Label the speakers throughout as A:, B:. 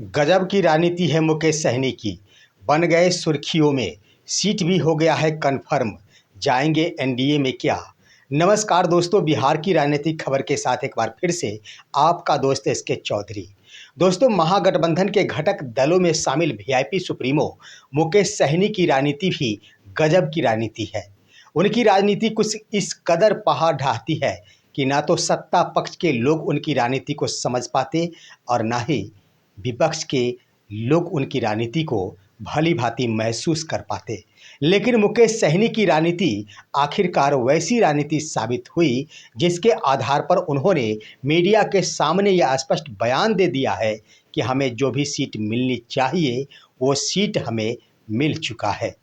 A: गजब की राजनीति है मुकेश सहनी की। बन गए सुर्खियों में, सीट भी हो गया है कन्फर्म। जाएंगे एनडीए में क्या? नमस्कार दोस्तों, बिहार की राजनीतिक खबर के साथ एक बार फिर से आपका दोस्त एसके चौधरी। दोस्तों, महागठबंधन के घटक दलों में शामिल वीआईपी सुप्रीमो मुकेश सहनी की राजनीति भी गजब की राजनीति है। उनकी राजनीति कुछ इस कदर पहाड़ ढाहती है कि ना तो सत्ता पक्ष के लोग उनकी राजनीति को समझ पाते और ना ही विपक्ष के लोग उनकी राजनीति को भली भांति महसूस कर पाते। लेकिन मुकेश सहनी की राजनीति आखिरकार वैसी राजनीति साबित हुई जिसके आधार पर उन्होंने मीडिया के सामने यह स्पष्ट बयान दे दिया है कि हमें जो भी सीट मिलनी चाहिए वो सीट हमें मिल चुका है।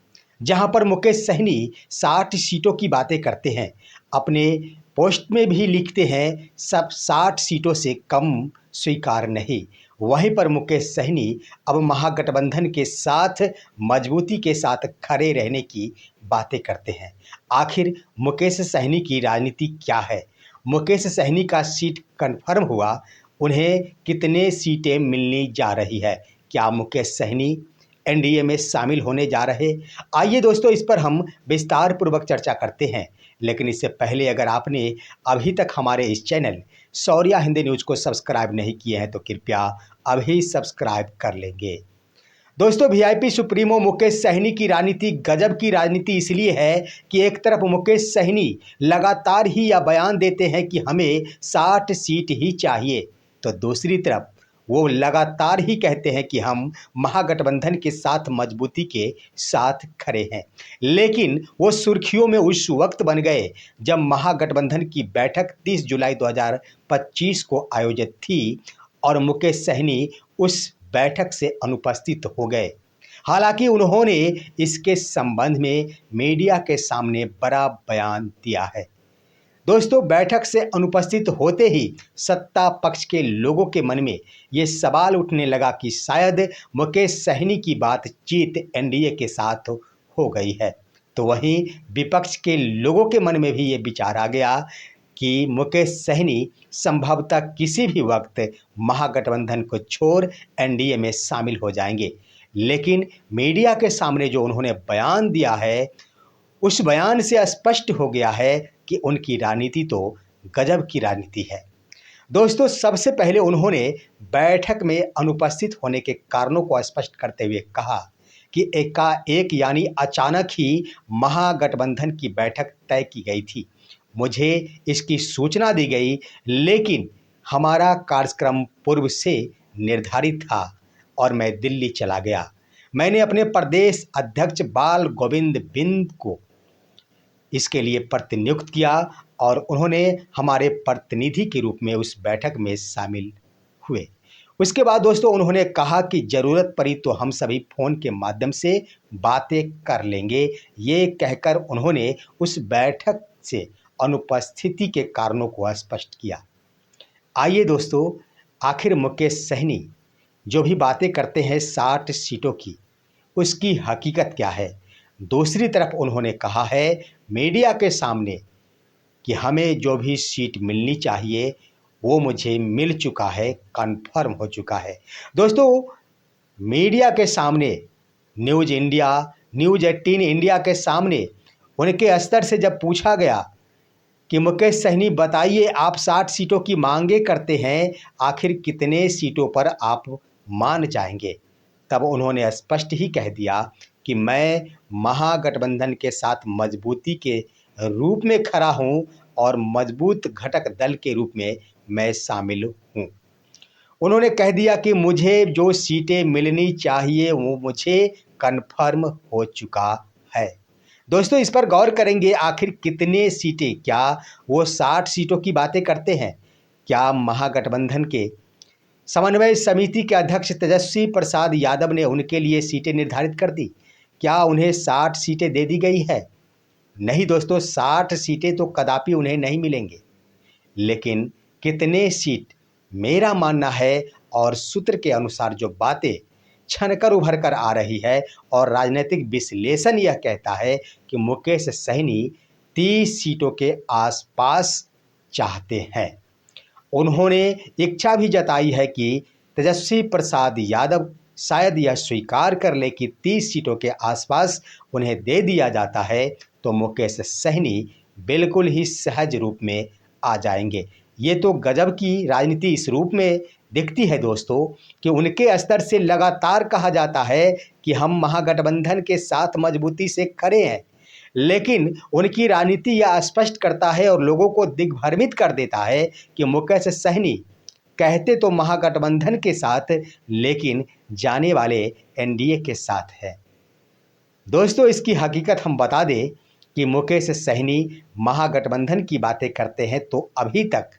A: जहां पर मुकेश सहनी 60 सीटों की बातें करते हैं, अपने पोस्ट में भी लिखते हैं सब 60 सीटों से कम स्वीकार नहीं। वहीं पर मुकेश सहनी अब महागठबंधन के साथ मजबूती के साथ खड़े रहने की बातें करते हैं। आखिर मुकेश सहनी की राजनीति क्या है? मुकेश सहनी का सीट कन्फर्म हुआ, उन्हें कितने सीटें मिलनी जा रही है? क्या मुकेश सहनी एनडीए में शामिल होने जा रहे? आइए दोस्तों, इस पर हम विस्तार पूर्वक चर्चा करते हैं। लेकिन इससे पहले अगर आपने अभी तक हमारे इस चैनल शौर्या हिंदी न्यूज़ को सब्सक्राइब नहीं किए हैं तो कृपया अभी सब्सक्राइब कर लेंगे। दोस्तों, वीआईपी सुप्रीमो मुकेश सहनी की राजनीति गजब की राजनीति इसलिए है कि एक तरफ मुकेश सहनी लगातार ही यह बयान देते हैं कि हमें 60 सीट ही चाहिए, तो दूसरी तरफ वो लगातार ही कहते हैं कि हम महागठबंधन के साथ मजबूती के साथ खड़े हैं। लेकिन वो सुर्खियों में उस वक्त बन गए जब महागठबंधन की बैठक 30 जुलाई 2025 को आयोजित थी और मुकेश सहनी उस बैठक से अनुपस्थित हो गए। हालांकि उन्होंने इसके संबंध में मीडिया के सामने बड़ा बयान दिया है। दोस्तों, बैठक से अनुपस्थित होते ही सत्ता पक्ष के लोगों के मन में ये सवाल उठने लगा कि शायद मुकेश सहनी की बातचीत एनडीए के साथ हो गई है। तो वहीं विपक्ष के लोगों के मन में भी ये विचार आ गया कि मुकेश सहनी संभवतः किसी भी वक्त महागठबंधन को छोड़ एनडीए में शामिल हो जाएंगे। लेकिन मीडिया के सामने जो उन्होंने बयान दिया है, उस बयान से स्पष्ट हो गया है कि उनकी राजनीति तो गजब की राजनीति है। दोस्तों, सबसे पहले उन्होंने बैठक में अनुपस्थित होने के कारणों को स्पष्ट करते हुए कहा कि एकाएक यानी अचानक ही महागठबंधन की बैठक तय की गई थी। मुझे इसकी सूचना दी गई, लेकिन हमारा कार्यक्रम पूर्व से निर्धारित था और मैं दिल्ली चला गया। मैंने अपने प्रदेश अध्यक्ष बाल गोविंद बिंद को इसके लिए प्रतिनियुक्त किया और उन्होंने हमारे प्रतिनिधि के रूप में उस बैठक में शामिल हुए। उसके बाद दोस्तों उन्होंने कहा कि ज़रूरत पड़ी तो हम सभी फ़ोन के माध्यम से बातें कर लेंगे। ये कहकर उन्होंने उस बैठक से अनुपस्थिति के कारणों को स्पष्ट किया। आइए दोस्तों, आखिर मुकेश सहनी जो भी बातें करते हैं 60 सीटों की, उसकी हकीकत क्या है? दूसरी तरफ उन्होंने कहा है मीडिया के सामने कि हमें जो भी सीट मिलनी चाहिए वो मुझे मिल चुका है, कन्फर्म हो चुका है। दोस्तों, मीडिया के सामने न्यूज़ इंडिया, न्यूज़ 18 इंडिया के सामने उनके स्तर से जब पूछा गया कि मुकेश सहनी बताइए, आप 60 सीटों की मांगे करते हैं, आखिर कितने सीटों पर आप मान जाएंगे? तब उन्होंने स्पष्ट ही कह दिया कि मैं महागठबंधन के साथ मजबूती के रूप में खड़ा हूं और मजबूत घटक दल के रूप में मैं शामिल हूं। उन्होंने कह दिया कि मुझे जो सीटें मिलनी चाहिए वो मुझे कन्फर्म हो चुका है। दोस्तों, इस पर गौर करेंगे, आखिर कितने सीटें? क्या वो 60 सीटों की बातें करते हैं? क्या महागठबंधन के समन्वय समिति के अध्यक्ष तेजस्वी प्रसाद यादव ने उनके लिए सीटें निर्धारित कर दी? क्या उन्हें 60 सीटें दे दी गई है? नहीं दोस्तों, 60 सीटें तो कदापि उन्हें नहीं मिलेंगे। लेकिन कितने सीट, मेरा मानना है और सूत्र के अनुसार जो बातें छनकर उभर कर आ रही है और राजनीतिक विश्लेषण यह कहता है कि मुकेश सहनी 30 सीटों के आसपास चाहते हैं। उन्होंने इच्छा भी जताई है कि तेजस्वी प्रसाद यादव शायद यह स्वीकार कर ले कि 30 सीटों के आसपास उन्हें दे दिया जाता है तो मुकेश सहनी बिल्कुल ही सहज रूप में आ जाएंगे। ये तो गजब की राजनीति इस रूप में दिखती है दोस्तों कि उनके स्तर से लगातार कहा जाता है कि हम महागठबंधन के साथ मजबूती से खड़े हैं, लेकिन उनकी राजनीति यह स्पष्ट करता है और लोगों को दिग्भ्रमित कर देता है कि मुकेश सहनी कहते तो महागठबंधन के साथ लेकिन जाने वाले एनडीए के साथ है। दोस्तों इसकी हकीकत हम बता दें कि मुकेश सहनी महागठबंधन की बातें करते हैं तो अभी तक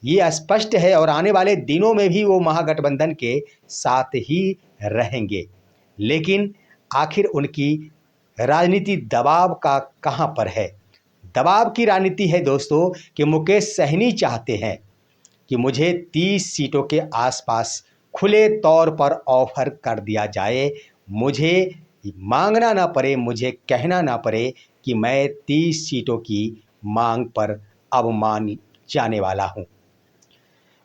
A: ये स्पष्ट है और आने वाले दिनों में भी वो महागठबंधन के साथ ही रहेंगे। लेकिन आखिर उनकी राजनीति दबाव का कहां पर है? दबाव की राजनीति है दोस्तों कि मुकेश सहनी चाहते हैं कि मुझे 30 सीटों के आसपास खुले तौर पर ऑफर कर दिया जाए, मुझे मांगना ना पड़े, मुझे कहना ना पड़े कि मैं 30 सीटों की मांग पर अब मान जाने वाला हूं।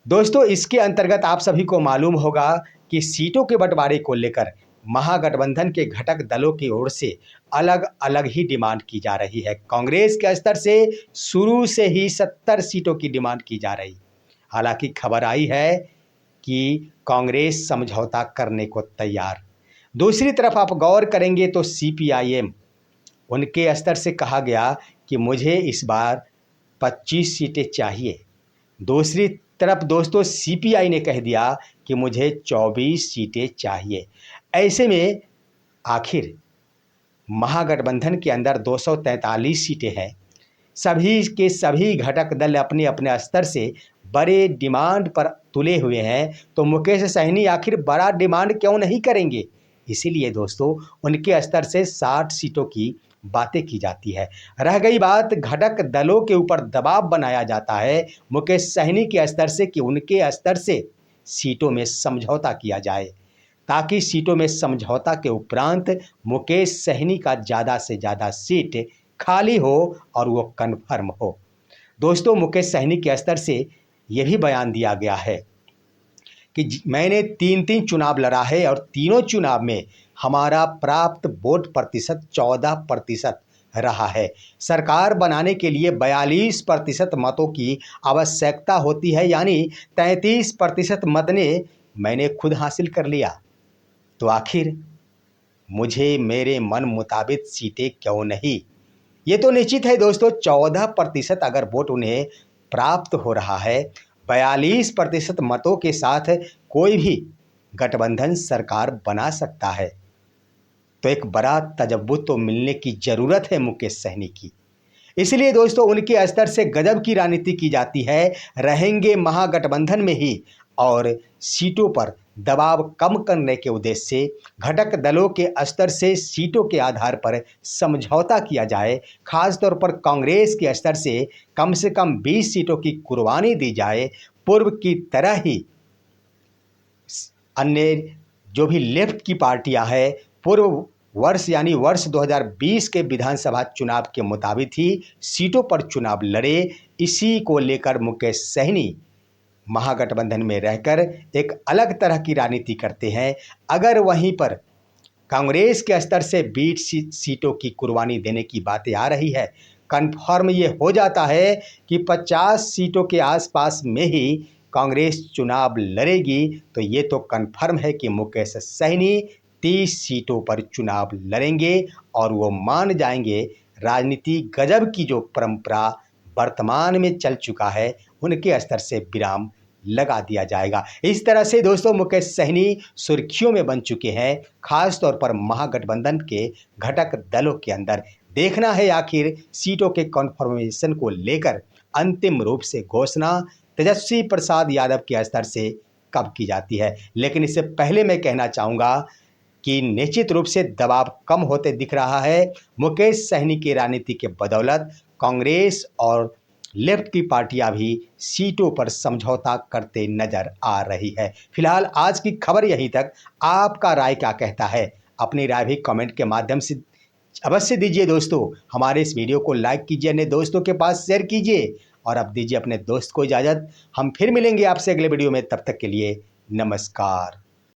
A: दोस्तों इसके अंतर्गत आप सभी को मालूम होगा कि सीटों के बंटवारे को लेकर महागठबंधन के घटक दलों की ओर से अलग अलग ही डिमांड की जा रही है। कांग्रेस के स्तर से शुरू से ही 70 सीटों की डिमांड की जा रही। हालांकि खबर आई है कि कांग्रेस समझौता करने को तैयार। दूसरी तरफ आप गौर करेंगे तो सीपीआईएम उनके स्तर से कहा गया कि मुझे इस बार 25 सीटें चाहिए। दूसरी तरफ दोस्तों सीपीआई ने कह दिया कि मुझे 24 सीटें चाहिए। ऐसे में आखिर महागठबंधन के अंदर 243 सीटें हैं। सभी के सभी घटक दल अपने अपने स्तर से बड़े डिमांड पर तुले हुए हैं, तो मुकेश सहनी आखिर बड़ा डिमांड क्यों नहीं करेंगे? इसीलिए दोस्तों उनके स्तर से 60 सीटों की बातें की जाती है। रह गई बात घटक दलों के ऊपर दबाव बनाया जाता है मुकेश सहनी के स्तर से कि उनके स्तर से सीटों में समझौता किया जाए, ताकि सीटों में समझौता के उपरांत मुकेश सहनी का ज़्यादा से ज़्यादा सीट खाली हो और वो कन्फर्म हो। दोस्तों मुकेश सहनी के स्तर से ये भी बयान दिया गया है कि मैंने 3 चुनाव लड़ा है और तीनों चुनाव में हमारा प्राप्त वोट प्रतिशत 14% रहा है। सरकार बनाने के लिए 42% मतों की आवश्यकता होती है, यानी 33% मत ने मैंने खुद हासिल कर लिया। तो आखिर मुझे मेरे मन मुताबिक सीटें क्यों नहीं? ये तो निश्चित है दोस्तों 14% अगर वोट उन्हें प्राप्त हो रहा है, 42% मतों के साथ कोई भी गठबंधन सरकार बना सकता है, तो एक बड़ा तजब्बुत तो मिलने की ज़रूरत है मुकेश सहनी की। इसलिए दोस्तों उनके स्तर से गजब की राजनीति की जाती है, रहेंगे महागठबंधन में ही और सीटों पर दबाव कम करने के उद्देश्य से घटक दलों के स्तर से सीटों के आधार पर समझौता किया जाए। खासतौर पर कांग्रेस के स्तर से कम 20 सीटों की कुर्बानी दी जाए। पूर्व की तरह ही अन्य जो भी लेफ्ट की पार्टियां हैं पूर्व वर्ष यानी वर्ष 2020 के विधानसभा चुनाव के मुताबिक ही सीटों पर चुनाव लड़े। इसी को लेकर मुकेश सहनी महागठबंधन में रहकर एक अलग तरह की राजनीति करते हैं। अगर वहीं पर कांग्रेस के स्तर से 20 सीटों की कुर्बानी देने की बातें आ रही है, कन्फर्म ये हो जाता है कि 50 सीटों के आसपास में ही कांग्रेस चुनाव लड़ेगी, तो ये तो कन्फर्म है कि मुकेश सहनी 30 सीटों पर चुनाव लड़ेंगे और वो मान जाएंगे राजनीति गजब की जो परंपरा वर्तमान में चल चुका है उनके स्तर से विराम लगा दिया जाएगा। इस तरह से दोस्तों मुकेश सहनी सुर्खियों में बन चुके हैं, खास तौर पर महागठबंधन के घटक दलों के अंदर। देखना है आखिर सीटों के कन्फर्मेशन को लेकर अंतिम रूप से घोषणा तेजस्वी प्रसाद यादव के स्तर से कब की जाती है। लेकिन इससे पहले मैं कहना चाहूँगा कि निश्चित रूप से दबाव कम होते दिख रहा है मुकेश सहनी की राजनीति के बदौलत। कांग्रेस और लेफ्ट की पार्टियां भी सीटों पर समझौता करते नजर आ रही है। फिलहाल आज की खबर यहीं तक। आपका राय क्या कहता है? अपनी राय भी कमेंट के माध्यम से अवश्य दीजिए दोस्तों। हमारे इस वीडियो को लाइक कीजिए, अपने दोस्तों के पास शेयर कीजिए और अब दीजिए अपने दोस्त को इजाज़त। हम फिर मिलेंगे आपसे अगले वीडियो में, तब तक के लिए नमस्कार।